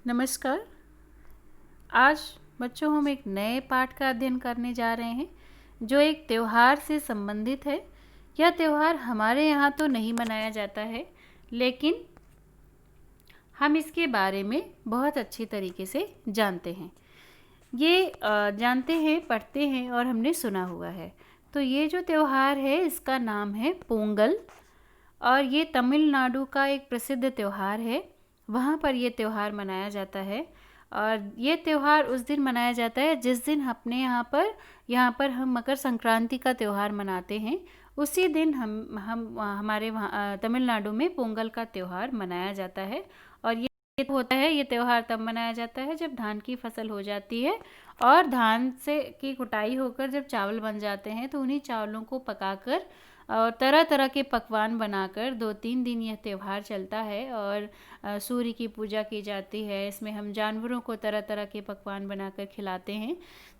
नमस्कार। आज बच्चों हम एक नए पाठ का अध्ययन करने जा रहे हैं जो एक त्यौहार से संबंधित है। यह त्यौहार हमारे यहाँ तो नहीं मनाया जाता है, लेकिन हम इसके बारे में बहुत अच्छी तरीके से जानते हैं। ये जानते हैं, पढ़ते हैं और हमने सुना हुआ है। तो ये जो त्यौहार है इसका नाम है पोंगल और ये तमिलनाडु का एक प्रसिद्ध त्यौहार है। वहाँ पर ये त्यौहार मनाया जाता है और ये त्यौहार उस दिन मनाया जाता है जिस दिन अपने यहाँ पर हम मकर संक्रांति का त्यौहार मनाते हैं। उसी दिन हम हमारे वहाँ तमिलनाडु में पोंगल का त्यौहार मनाया जाता है। और ये होता है, ये त्यौहार तब मनाया जाता है जब धान की फसल हो जाती है और धान से की कुटाई होकर जब चावल बन जाते हैं तो उन्हीं चावलों को पकाकर और तरह तरह के पकवान बनाकर 2-3 दिन यह त्यौहार चलता है। और सूर्य की पूजा की जाती है। इसमें हम जानवरों को तरह तरह के पकवान बनाकर खिलाते हैं।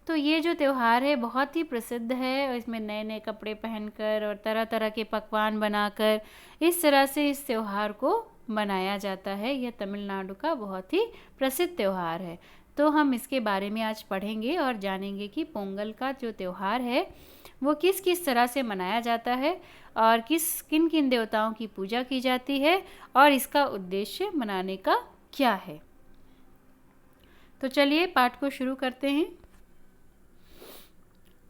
तो ये जो त्यौहार है बहुत ही प्रसिद्ध है और इसमें नए नए कपड़े पहनकर और तरह तरह के पकवान बनाकर इस तरह से इस त्यौहार को मनाया जाता है। यह तमिलनाडु का बहुत ही प्रसिद्ध त्यौहार है। तो हम इसके बारे में आज पढ़ेंगे और जानेंगे कि पोंगल का जो त्यौहार है वो किस किस तरह से मनाया जाता है और किन किन देवताओं की पूजा की जाती है और इसका उद्देश्य मनाने का क्या है। तो चलिए पाठ को शुरू करते हैं।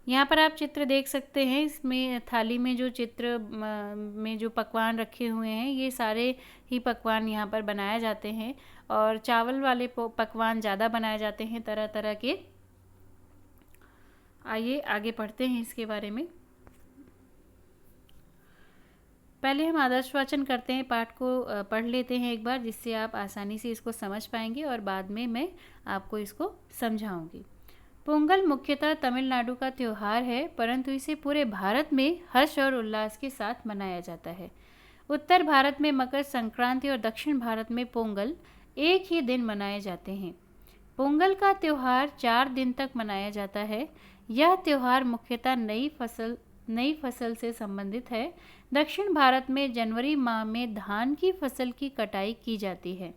यहाँ पर आप चित्र देख सकते हैं। इसमें थाली में जो चित्र में जो पकवान रखे हुए हैं ये सारे ही पकवान यहाँ पर बनाए जाते हैं और चावल वाले पकवान ज़्यादा बनाए जाते हैं तरह तरह के। आइए आगे पढ़ते हैं इसके बारे में। पहले हम आदर्श वाचन करते हैं, पाठ को पढ़ लेते हैं एक बार, जिससे आप आसानी से इसको समझ पाएंगे और बाद में मैं आपको इसको समझाऊंगी। पोंगल मुख्यतः तमिलनाडु का त्यौहार है, परंतु इसे पूरे भारत में हर्ष और उल्लास के साथ मनाया जाता है। उत्तर भारत में मकर संक्रांति और दक्षिण भारत में पोंगल एक ही दिन मनाए जाते हैं। पोंगल का त्यौहार 4 दिन तक मनाया जाता है। यह त्यौहार मुख्यतः नई फसल से संबंधित है। दक्षिण भारत में जनवरी माह में धान की फसल की कटाई की जाती है।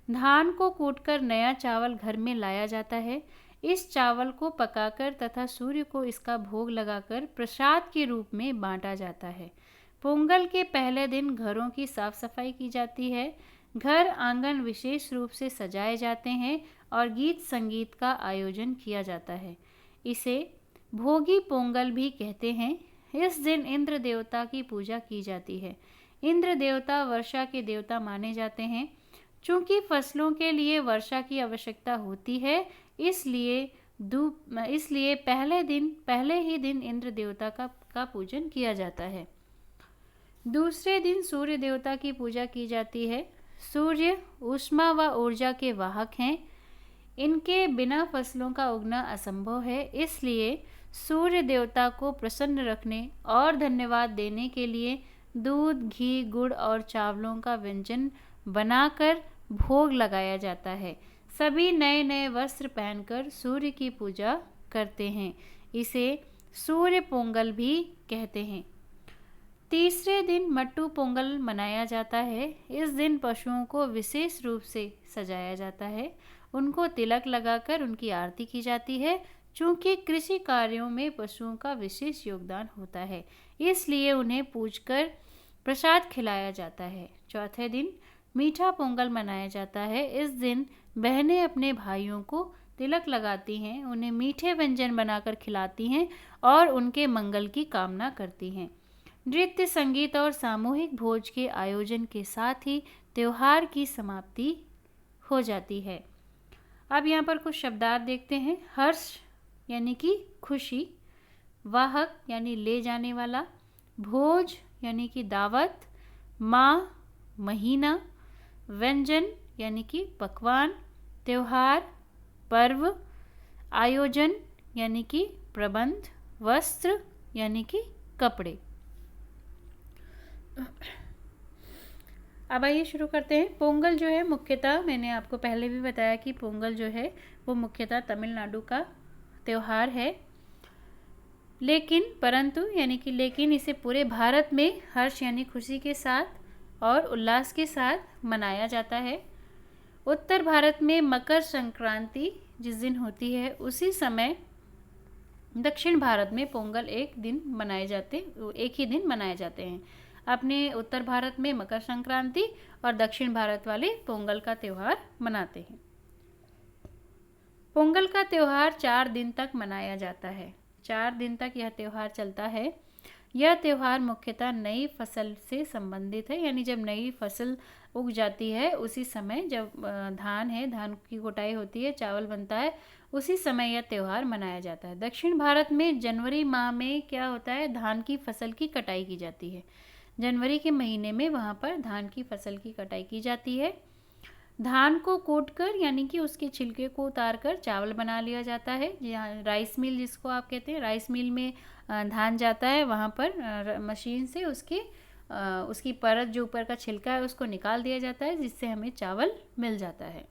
धान को कूटकर नया चावल घर में लाया जाता है। इस चावल को पकाकर तथा सूर्य को इसका भोग लगाकर प्रसाद के रूप में बांटा जाता है। पोंगल के पहले दिन घरों की साफ सफाई की जाती है। घर आंगन विशेष रूप से सजाए जाते हैं और गीत संगीत का आयोजन किया जाता है। इसे भोगी पोंगल भी कहते हैं। इस दिन इंद्र देवता की पूजा की जाती है। इंद्र देवता वर्षा के देवता माने जाते हैं। चूंकि फसलों के लिए वर्षा की आवश्यकता होती है, इसलिए पहले ही दिन इंद्र देवता का पूजन किया जाता है। दूसरे दिन सूर्य देवता की पूजा की जाती है। सूर्य ऊष्मा व ऊर्जा के वाहक हैं। इनके बिना फसलों का उगना असंभव है, इसलिए सूर्य देवता को प्रसन्न रखने और धन्यवाद देने के लिए दूध, घी, गुड़ और चावलों का व्यंजन बनाकर भोग लगाया जाता है। सभी नए नए वस्त्र पहनकर सूर्य की पूजा करते हैं। इसे सूर्य पोंगल भी कहते हैं। तीसरे दिन मट्टू पोंगल मनाया जाता है। इस दिन पशुओं को विशेष रूप से सजाया जाता है। उनको तिलक लगाकर उनकी आरती की जाती है। चूँकि कृषि कार्यों में पशुओं का विशेष योगदान होता है, इसलिए उन्हें पूजकर प्रसाद खिलाया जाता है। चौथे दिन मीठा पोंगल मनाया जाता है। इस दिन बहनें अपने भाइयों को तिलक लगाती हैं, उन्हें मीठे व्यंजन बनाकर खिलाती हैं और उनके मंगल की कामना करती हैं। नृत्य, संगीत और सामूहिक भोज के आयोजन के साथ ही त्यौहार की समाप्ति हो जाती है। अब यहाँ पर कुछ शब्दार्थ देखते हैं। हर्ष यानी कि खुशी, वाहक यानी ले जाने वाला, भोज यानी कि दावत, माह महीना, व्यंजन यानी कि पकवान, त्यौहार पर्व, आयोजन यानी कि प्रबंध, वस्त्र यानी कि कपड़े। अब आइए शुरू करते हैं। पोंगल जो है मुख्यतः, मैंने आपको पहले भी बताया कि पोंगल जो है वो मुख्यतः तमिलनाडु का त्यौहार है, लेकिन इसे पूरे भारत में हर्ष यानी खुशी के साथ और उल्लास के साथ मनाया जाता है। उत्तर भारत में मकर संक्रांति जिस दिन होती है उसी समय दक्षिण भारत में पोंगल एक ही दिन मनाए जाते हैं। अपने उत्तर भारत में मकर संक्रांति और दक्षिण भारत वाले पोंगल का त्यौहार मनाते हैं। पोंगल का त्यौहार 4 दिन तक मनाया जाता है। 4 दिन तक यह त्यौहार चलता है। यह त्यौहार मुख्यतः नई फसल से संबंधित है, यानी जब नई फसल उग जाती है उसी समय, जब धान की कुटाई होती है, चावल बनता है, उसी समय यह त्यौहार मनाया जाता है। दक्षिण भारत में जनवरी माह में क्या होता है, धान की फसल की कटाई की जाती है। जनवरी के महीने में वहाँ पर धान की फसल की कटाई की जाती है। धान को कूटकर, यानी कि उसके छिलके को उतारकर चावल बना लिया जाता है। यहाँ राइस मिल जिसको आप कहते हैं, राइस मिल में धान जाता है, वहाँ पर मशीन से उसकी परत जो ऊपर का छिलका है उसको निकाल दिया जाता है, जिससे हमें चावल मिल जाता है।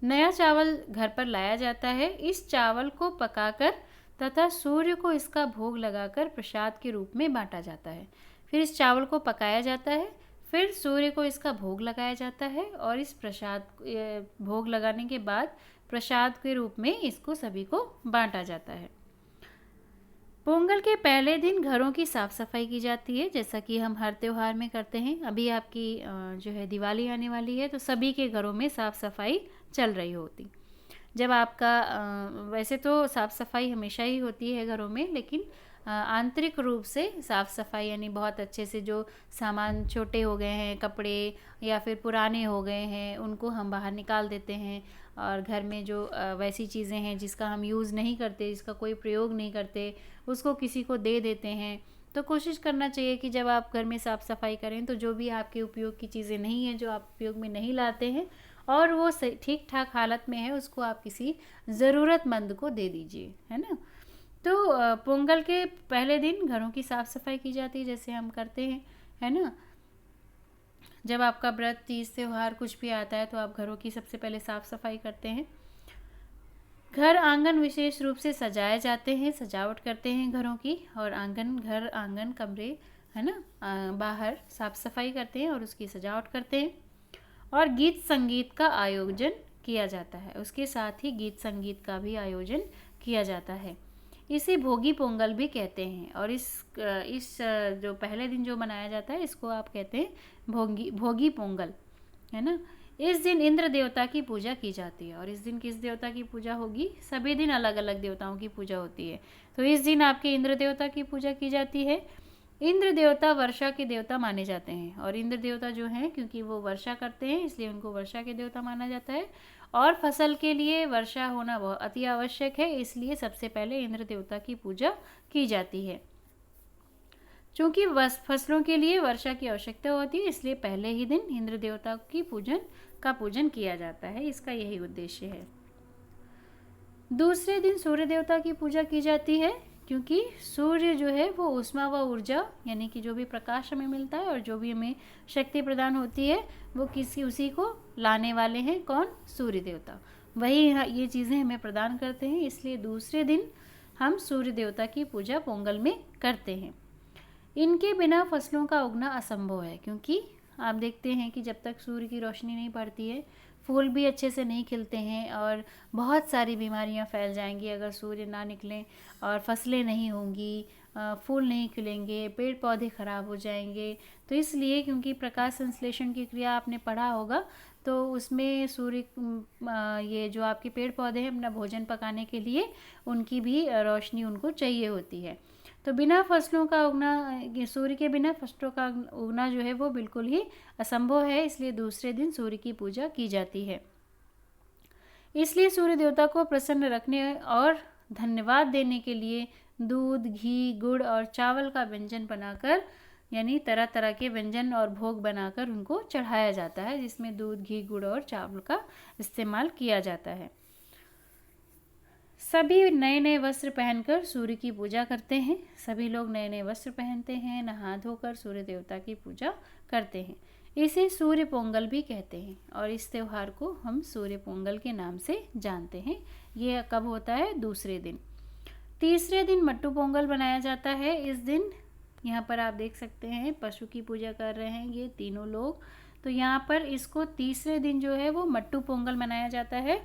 नया चावल घर पर लाया जाता है। इस चावल को पकाकर तथा सूर्य को इसका भोग लगाकर प्रसाद के रूप में बांटा जाता है। फिर इस चावल को पकाया जाता है, फिर सूर्य को इसका भोग लगाया जाता है और इस भोग लगाने के बाद प्रसाद के रूप में इसको सभी को बांटा जाता है। पोंगल के पहले दिन घरों की साफ़ सफाई की जाती है, जैसा कि हम हर त्यौहार में करते हैं। अभी आपकी जो है दिवाली आने वाली है, तो सभी के घरों में साफ़ सफाई चल रही होती। जब आपका वैसे तो साफ़ सफाई हमेशा ही होती है घरों में, लेकिन आंतरिक रूप से साफ़ सफाई, यानी बहुत अच्छे से जो सामान छोटे हो गए हैं, कपड़े या फिर पुराने हो गए हैं, उनको हम बाहर निकाल देते हैं और घर में जो वैसी चीज़ें हैं जिसका हम यूज़ नहीं करते, जिसका कोई प्रयोग नहीं करते, उसको किसी को दे देते हैं। तो कोशिश करना चाहिए कि जब आप घर में साफ़ सफाई करें तो जो भी आपके उपयोग की चीज़ें नहीं हैं, जो आप उपयोग में नहीं लाते हैं और वो ठीक ठाक हालत में है, उसको आप किसी ज़रूरतमंद को दे दीजिए, है ना। तो पोंगल के पहले दिन घरों की साफ़ सफाई की जाती है, जैसे हम करते हैं, है ना। जब आपका व्रत, तीज, त्योहार कुछ भी आता है तो आप घरों की सबसे पहले साफ़ सफाई करते हैं। घर आंगन विशेष रूप से सजाए जाते हैं, सजावट करते हैं घरों की, और घर आंगन कमरे, है ना, बाहर साफ़ सफाई करते हैं और उसकी सजावट करते हैं। और गीत संगीत का आयोजन किया जाता है। उसके साथ ही गीत संगीत का भी आयोजन किया जाता है। इसे भोगी पोंगल भी कहते हैं। और इस जो पहले दिन जो मनाया जाता है इसको आप कहते हैं भोगी पोंगल, है ना। इस दिन इंद्र देवता की पूजा की जाती है। और इस दिन किस देवता की पूजा होगी? सभी दिन अलग अलग देवताओं की पूजा होती है। तो इस दिन आपके इंद्र देवता की पूजा की जाती है। इंद्र देवता वर्षा के देवता माने जाते हैं। और इंद्र देवता जो हैं, क्योंकि वो वर्षा करते हैं इसलिए उनको वर्षा के देवता माना जाता है। और फसल के लिए वर्षा होना बहुत अति आवश्यक है, इसलिए सबसे पहले इंद्र देवता की पूजा की जाती है। चूँकि फसलों के लिए वर्षा की आवश्यकता होती है, इसलिए पहले ही दिन इंद्र देवता की पूजन किया जाता है। इसका यही उद्देश्य है। दूसरे दिन सूर्य देवता की पूजा की जाती है, क्योंकि सूर्य जो है वो ऊष्मा व ऊर्जा, यानी कि जो भी प्रकाश हमें मिलता है और जो भी हमें शक्ति प्रदान होती है, वो उसी को लाने वाले हैं। कौन? सूर्य देवता। वही ये चीज़ें हमें प्रदान करते हैं, इसलिए दूसरे दिन हम सूर्य देवता की पूजा पोंगल में करते हैं। इनके बिना फसलों का उगना असंभव है, क्योंकि आप देखते हैं कि जब तक सूर्य की रोशनी नहीं पड़ती है, फूल भी अच्छे से नहीं खिलते हैं और बहुत सारी बीमारियां फैल जाएंगी अगर सूर्य ना निकलें, और फसलें नहीं होंगी, फूल नहीं खिलेंगे, पेड़ पौधे ख़राब हो जाएंगे। तो इसलिए, क्योंकि प्रकाश संश्लेषण की क्रिया आपने पढ़ा होगा, तो उसमें सूर्य ये जो आपके पेड़ पौधे हैं अपना भोजन पकाने के लिए उनकी भी रोशनी उनको चाहिए होती है। तो बिना फसलों का उगना, सूर्य के बिना फसलों का उगना जो है वो बिल्कुल ही असंभव है, इसलिए दूसरे दिन सूर्य की पूजा की जाती है। इसलिए सूर्य देवता को प्रसन्न रखने और धन्यवाद देने के लिए दूध, घी, गुड़ और चावल का व्यंजन बनाकर, यानी तरह तरह के व्यंजन और भोग बनाकर उनको चढ़ाया जाता है, जिसमें दूध, घी, गुड़ और चावल का इस्तेमाल किया जाता है। सभी नए नए वस्त्र पहनकर सूर्य की पूजा करते हैं। सभी लोग नए नए वस्त्र पहनते हैं, नहा धोकर सूर्य देवता की पूजा करते हैं। इसे सूर्य पोंगल भी कहते हैं और इस त्यौहार को हम सूर्य पोंगल के नाम से जानते हैं। ये कब होता है? दूसरे दिन। तीसरे दिन मट्टू पोंगल बनाया जाता है। इस दिन यहाँ पर आप देख सकते हैं पशु की पूजा कर रहे हैं ये तीनों लोग। तो यहाँ पर इसको तीसरे दिन जो है वो मट्टू पोंगल मनाया जाता है।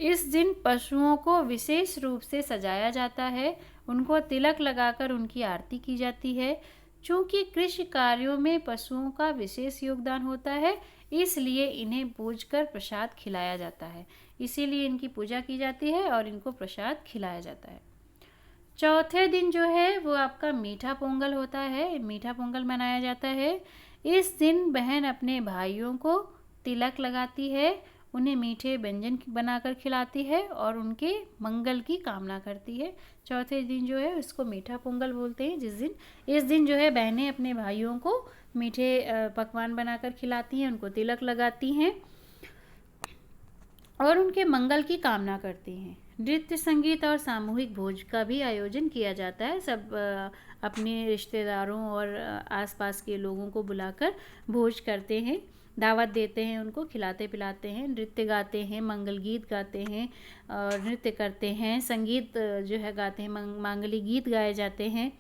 इस दिन पशुओं को विशेष रूप से सजाया जाता है, उनको तिलक लगाकर उनकी आरती की जाती है। चूँकि कृषि कार्यों में पशुओं का विशेष योगदान होता है, इसलिए इन्हें पूजकर प्रसाद खिलाया जाता है। इसीलिए इनकी पूजा की जाती है और इनको प्रसाद खिलाया जाता है। चौथे दिन जो है वो आपका मीठा पोंगल होता है, मीठा पोंगल मनाया जाता है। इस दिन बहन अपने भाइयों को तिलक लगाती है, उन्हें मीठे व्यंजन बनाकर खिलाती है और उनके मंगल की कामना करती है। चौथे दिन जो है उसको मीठा पोंगल बोलते हैं, इस दिन जो है बहनें अपने भाइयों को मीठे पकवान बनाकर खिलाती हैं, उनको तिलक लगाती हैं और उनके मंगल की कामना करती हैं। नृत्य, संगीत और सामूहिक भोज का भी आयोजन किया जाता है। सब अपने रिश्तेदारों और आसपास के लोगों को बुलाकर भोज करते हैं, दावत देते हैं, उनको खिलाते पिलाते हैं, नृत्य गाते हैं, मंगल गीत गाते हैं और नृत्य करते हैं, संगीत जो है गाते हैं, मांगलिक गीत गाए जाते हैं।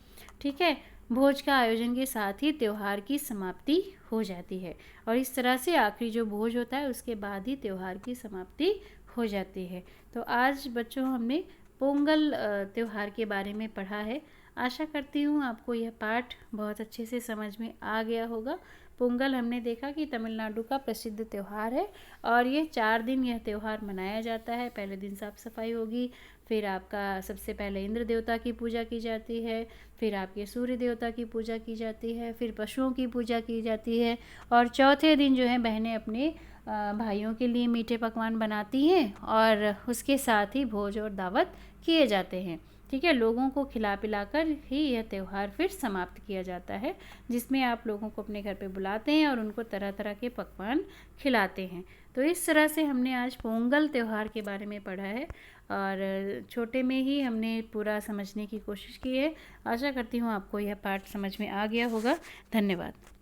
ठीक है, भोज का आयोजन के साथ ही त्यौहार की समाप्ति हो जाती है और इस तरह से आखिरी जो भोज होता है उसके बाद ही त्यौहार की समाप्ति हो जाती है। तो आज बच्चों हमने पोंगल त्यौहार के बारे में पढ़ा है। आशा करती हूँ आपको यह पाठ बहुत अच्छे से समझ में आ गया होगा। पोंगल हमने देखा कि तमिलनाडु का प्रसिद्ध त्यौहार है और ये 4 दिन यह त्यौहार मनाया जाता है। पहले दिन साफ सफाई होगी, फिर आपका सबसे पहले इंद्र देवता की पूजा की जाती है, फिर आपके सूर्य देवता की पूजा की जाती है, फिर पशुओं की पूजा की जाती है और चौथे दिन जो है बहनें अपने भाइयों के लिए मीठे पकवान बनाती हैं और उसके साथ ही भोज और दावत किए जाते हैं। ठीक है, लोगों को खिला पिलाकर ही यह त्यौहार फिर समाप्त किया जाता है, जिसमें आप लोगों को अपने घर पे बुलाते हैं और उनको तरह तरह के पकवान खिलाते हैं। तो इस तरह से हमने आज पोंगल त्यौहार के बारे में पढ़ा है और छोटे में ही हमने पूरा समझने की कोशिश की है। आशा करती हूँ आपको यह पाठ समझ में आ गया होगा। धन्यवाद।